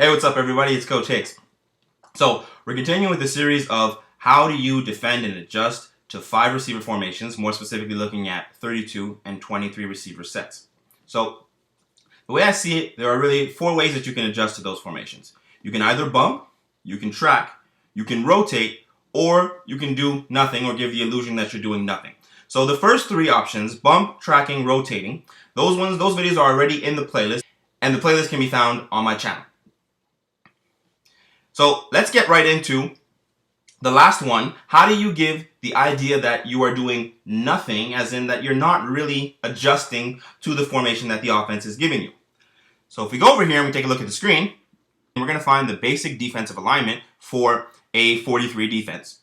Hey, what's up everybody? It's Coach Hicks. So we're continuing with the series of how do you defend and adjust to 5 receiver formations, more specifically looking at 32 and 23 receiver sets. So the way I see it, there are really 4 ways that you can adjust to those formations. You can either bump, you can track, you can rotate, or you can do nothing or give the illusion that you're doing nothing. So the first 3 options, bump, tracking, rotating, those videos are already in the playlist, and the playlist can be found on my channel. So let's get right into the last one. How do you give the idea that you are doing nothing, as in that you're not really adjusting to the formation that the offense is giving you? So if we go over here and we take a look at the screen, we're going to find the basic defensive alignment for a 43 defense.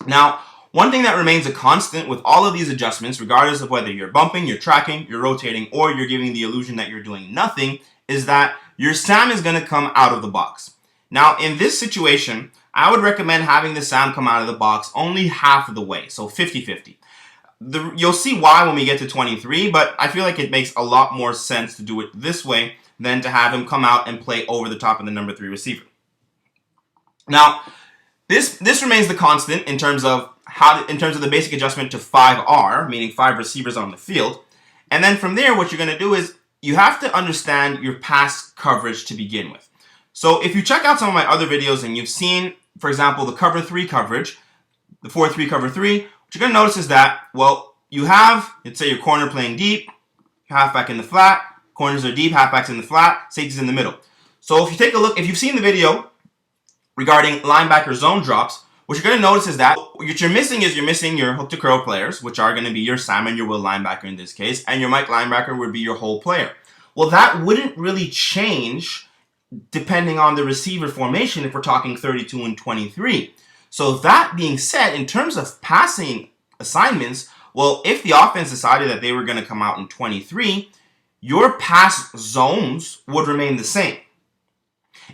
Now, one thing that remains a constant with all of these adjustments, regardless of whether you're bumping, you're tracking, you're rotating, or you're giving the illusion that you're doing nothing, is that your SAM is going to come out of the box. Now, in this situation, I would recommend having the SAM come out of the box only half of the way, so 50-50. You'll see why when we get to 23, but I feel like it makes a lot more sense to do it this way than to have him come out and play over the top of the number 3 receiver. Now, this remains the constant in terms of the basic adjustment to 5R, meaning 5 receivers on the field. And then from there, what you're going to do is you have to understand your pass coverage to begin with. So if you check out some of my other videos and you've seen, for example, the cover 3 coverage, the 4-3 cover 3, what you're going to notice is that, well, you have, let's say your corner playing deep, halfback in the flat, corners are deep, halfbacks in the flat, safeties in the middle. So if you take a look, if you've seen the video regarding linebacker zone drops, what you're going to notice is that what you're missing is your hook to curl players, which are going to be your Sam and your will linebacker in this case, and your Mike linebacker would be your whole player. Well, that wouldn't really change depending on the receiver formation if we're talking 32 and 23. So that being said, in terms of passing assignments, well, if the offense decided that they were going to come out in 23, your pass zones would remain the same.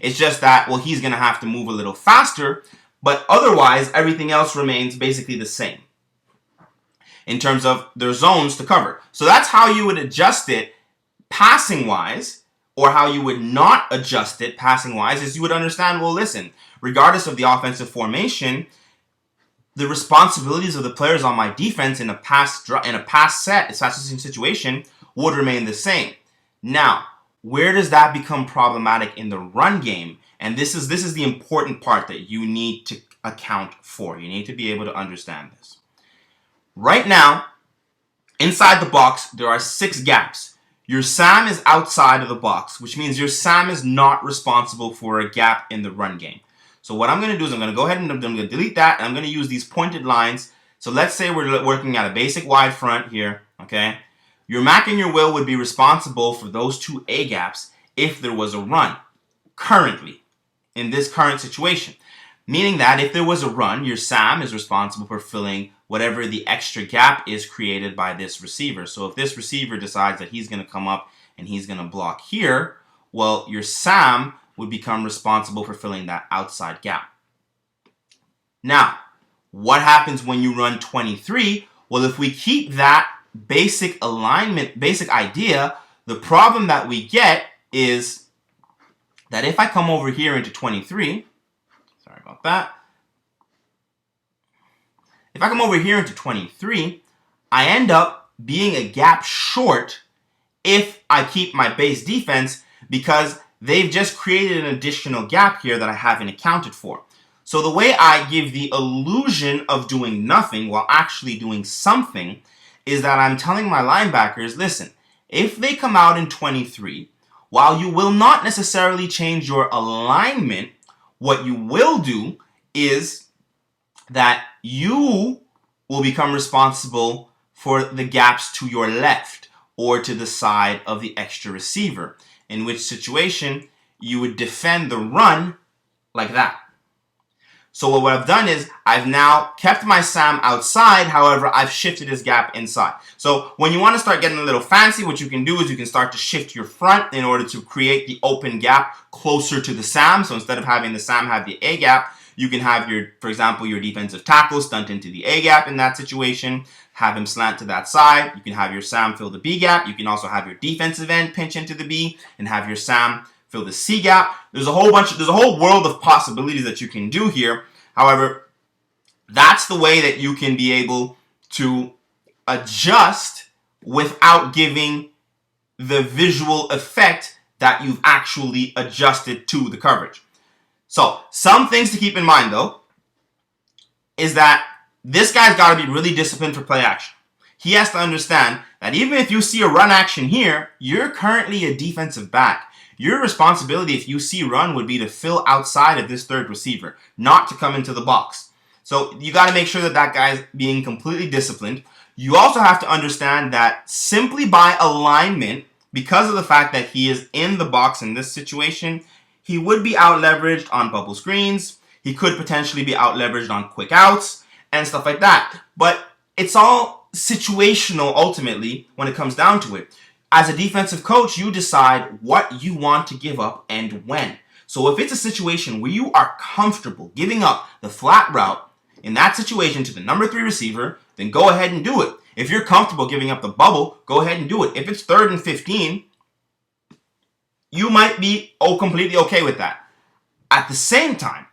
It's just that, well, he's going to have to move a little faster, but otherwise everything else remains basically the same in terms of their zones to cover. So that's how you would adjust it passing-wise. Or how you would not adjust it passing-wise is you would understand, well, listen, regardless of the offensive formation, the responsibilities of the players on my defense in a pass situation would remain the same. Now, where does that become problematic in the run game? And this is the important part that you need to account for. You need to be able to understand this. Right now, inside the box, there are 6 gaps. Your SAM is outside of the box, which means your SAM is not responsible for a gap in the run game. So what I'm going to do is I'm going to go ahead and I'm going to delete that, and I'm going to use these pointed lines. So let's say we're working at a basic wide front here, okay? Your Mac and your Will would be responsible for those 2 A gaps if there was a run, currently, in this current situation. Meaning that if there was a run, your SAM is responsible for filling whatever the extra gap is created by this receiver. So if this receiver decides that he's going to come up and he's going to block here, well, your SAM would become responsible for filling that outside gap. Now, what happens when you run 23? Well, if we keep that basic alignment, basic idea, the problem that we get is that if I come over here into 23, sorry about that. If I come over here into 23, I end up being a gap short if I keep my base defense because they've just created an additional gap here that I haven't accounted for. So the way I give the illusion of doing nothing while actually doing something is that I'm telling my linebackers, listen, if they come out in 23, while you will not necessarily change your alignment, what you will do is that you will become responsible for the gaps to your left or to the side of the extra receiver, in which situation you would defend the run like that. So what I've done is I've now kept my SAM outside, however, I've shifted his gap inside. So when you want to start getting a little fancy, what you can do is you can start to shift your front in order to create the open gap closer to the SAM. So instead of having the SAM have the A gap, you can have for example, your defensive tackle stunt into the A gap in that situation, have him slant to that side. You can have your SAM fill the B gap. You can also have your defensive end pinch into the B and have your SAM fill the C gap. There's a whole world of possibilities that you can do here. However, that's the way that you can be able to adjust without giving the visual effect that you've actually adjusted to the coverage. So some things to keep in mind though is that this guy's got to be really disciplined for play action. He has to understand that even if you see a run action here, you're currently a defensive back. Your responsibility if you see run would be to fill outside of this third receiver, not to come into the box. So you got to make sure that that guy's being completely disciplined. You also have to understand that simply by alignment, because of the fact that he is in the box in this situation, he would be out leveraged on bubble screens. He could potentially be out leveraged on quick outs and stuff like that. But it's all situational ultimately when it comes down to it. As a defensive coach, you decide what you want to give up and when. So if it's a situation where you are comfortable giving up the flat route in that situation to the number 3 receiver, then go ahead and do it. If you're comfortable giving up the bubble, go ahead and do it. If it's 3rd and 15, you might be completely okay with that. At the same time,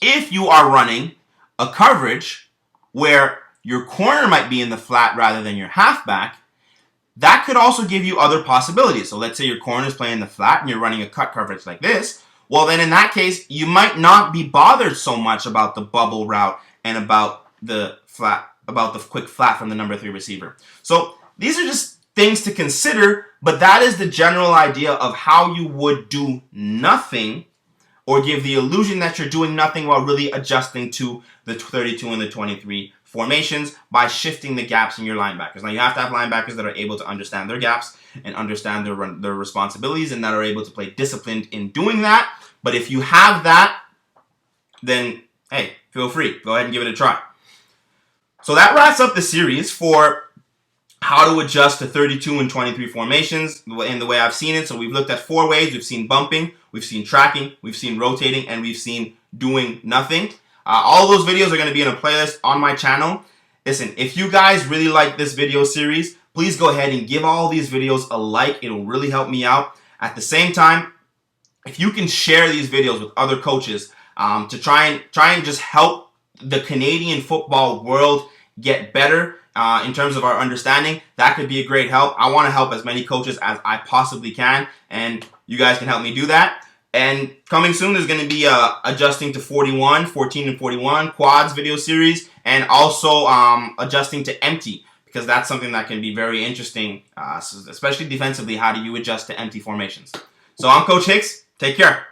if you are running a coverage where your corner might be in the flat rather than your halfback, that could also give you other possibilities. So let's say your corner is playing the flat and you're running a cut coverage like this. Well, then in that case, you might not be bothered so much about the bubble route and about the quick flat from the number 3 receiver. So these are just things to consider, but that is the general idea of how you would do nothing or give the illusion that you're doing nothing while really adjusting to the 32 and the 23 formations by shifting the gaps in your linebackers. Now you have to have linebackers that are able to understand their gaps and understand their responsibilities and that are able to play disciplined in doing that. But if you have that, then hey, feel free. Go ahead and give it a try. So that wraps up the series for how to adjust to 32 and 23 formations in the way I've seen it. So we've looked at 4 ways. We've seen bumping, we've seen tracking, we've seen rotating, and we've seen doing nothing. All those videos are going to be in a playlist on my channel. Listen, if you guys really like this video series, please go ahead and give all these videos a like. It'll really help me out. At the same time, if you can share these videos with other coaches to try and just help the Canadian football world get better in terms of our understanding, that could be a great help. I want to help as many coaches as I possibly can, and you guys can help me do that. And coming soon, there's going to be adjusting to 14 and 41 quads video series, and also adjusting to empty, because that's something that can be very interesting, especially defensively. How do you adjust to empty formations? So I'm Coach Hicks. Take care.